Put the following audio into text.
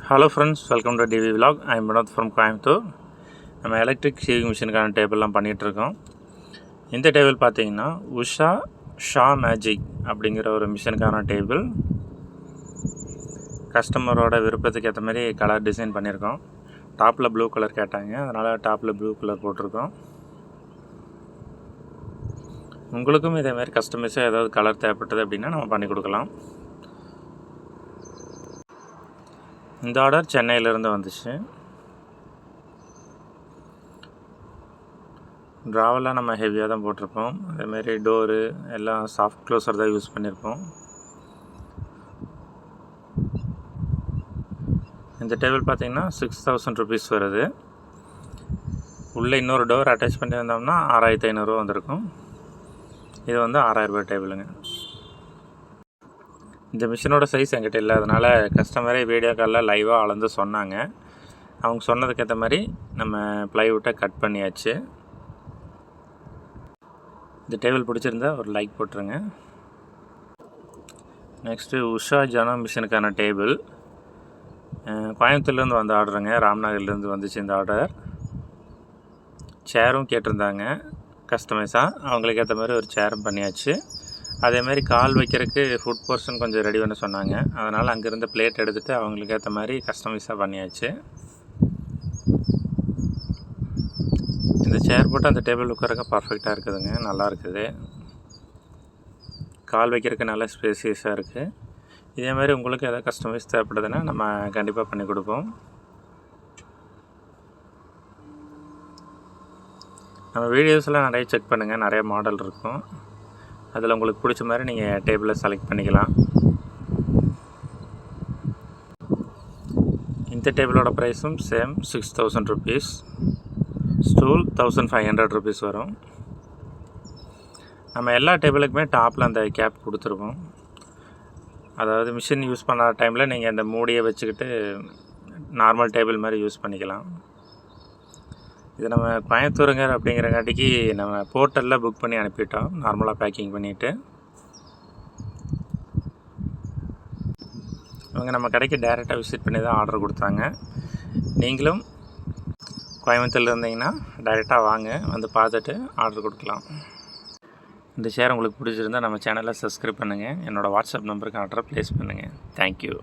Hello friends, welcome to DV Vlog. I am Vinod from Coimbatore. நம்ம electric shaving மிஷினுக்கான டேபிள்லாம் பண்ணிகிட்ருக்கோம். இந்த table பார்த்தீங்கன்னா Usha Shah magic அப்படிங்கிற ஒரு மிஷினுக்கான டேபிள். கஸ்டமரோட விருப்பத்துக்கு ஏற்ற மாதிரி கலர் டிசைன் பண்ணியிருக்கோம். டாப்பில் ப்ளூ கலர் கேட்டாங்க, அதனால் டாப்பில் ப்ளூ கலர் போட்டிருக்கோம். உங்களுக்கும் இதேமாதிரி கஸ்டமைஸாக ஏதாவது கலர் தேவைப்பட்டது அப்படின்னா நம்ம பண்ணி கொடுக்கலாம். இந்த ஆர்டர் சென்னையிலேருந்து வந்துச்சு. ட்ராவெல்லாம் நம்ம ஹெவியாக தான் போட்டிருப்போம். அதேமாரி டோரு எல்லாம் சாஃப்ட் க்ளோஸர் தான் யூஸ் பண்ணியிருப்போம். இந்த டேபிள் பார்த்திங்கன்னா 6000 ருபீஸ் வருது. உள்ளே இன்னொரு டோர் அட்டாச் பண்ணி வந்தோம்னா 6500 வந்திருக்கும். இது வந்து 6000 ரூபாய் டேபிளுங்க. இந்த மிஷினோட சைஸ் என்கிட்ட இல்லை, அதனால் கஸ்டமரே வீடியோ காலில் லைவாக அளந்து சொன்னாங்க. அவங்க சொன்னதுக்கேற்ற மாதிரி நம்ம ப்ளைவுட்டை கட் பண்ணியாச்சு. இந்த டேபிள் பிடிச்சிருந்தா ஒரு லைக் போட்டுருங்க. நெக்ஸ்ட்டு உஷா ஜனா மிஷினுக்கான டேபிள் கோயம்புத்தூர்லேருந்து வந்த ஆர்டருங்க. ராம்நகர்லேருந்து வந்துச்சு இந்த ஆர்டர். சேரும் கேட்டிருந்தாங்க கஸ்டமைஸாக, அவங்களுக்கு ஏற்ற மாதிரி ஒரு சேரும் பண்ணியாச்சு. அதேமாதிரி கால் வைக்கிறதுக்கு ஃபுட் போர்ஷன் கொஞ்சம் ரெடி பண்ண சொன்னாங்க, அதனால் அங்கேருந்து பிளேட் எடுத்துகிட்டு அவங்களுக்கு ஏற்ற மாதிரி கஸ்டமைஸாக பண்ணியாச்சு. இந்த சேர் போட்டு அந்த டேபிள் உட்காரக்க பர்ஃபெக்டாக இருக்குதுங்க, நல்லா இருக்குது. கால் வைக்கிறதுக்கு நல்லா ஸ்பேசியஸாக இருக்குது. இதேமாதிரி உங்களுக்கு எதாவது கஸ்டமைஸ் தேவைப்படுதுன்னா நம்ம கண்டிப்பாக பண்ணி கொடுப்போம். நம்ம வீடியோஸ்லாம் நிறைய செக் பண்ணுங்கள், நிறைய மாடல் இருக்கும். அதில் உங்களுக்கு பிடிச்ச மாதிரி நீங்கள் டேபிளை செலக்ட் பண்ணிக்கலாம். இந்த டேபிளோட ப்ரைஸும் சேம் 6000 ருபீஸ். ஸ்டூல் 1500 ருபீஸ் வரும். நம்ம எல்லா டேபிளுக்குமே டாப்பில் அந்த கேப் கொடுத்துருவோம். அதாவது மிஷின் யூஸ் பண்ண டைமில் நீங்கள் அந்த மூடியை வச்சுக்கிட்டு நார்மல் டேபிள் மாதிரி யூஸ் பண்ணிக்கலாம். இது நம்ம கோயம்புத்தூருங்க அப்படிங்கிறங்காட்டிக்கு நம்ம போர்ட்டலில் புக் பண்ணி அனுப்பிட்டோம், நார்மலாக பேக்கிங் பண்ணிவிட்டு. இவங்க நம்ம கடைக்கு டைரெக்டாக விசிட் பண்ணி தான் ஆர்டர் கொடுத்தாங்க. நீங்களும் கோயம்புத்தூரில் இருந்தீங்கன்னா டைரெக்டாக வாங்க, வந்து பார்த்துட்டு ஆர்டர் கொடுக்கலாம். இந்த ஷேர் உங்களுக்கு பிடிச்சிருந்தால் நம்ம சேனலை சப்ஸ்கிரைப் பண்ணுங்கள். என்னோடய வாட்ஸ்அப் நம்பருக்கு ஆர்டரை ப்ளேஸ் பண்ணுங்கள். தேங்க்யூ.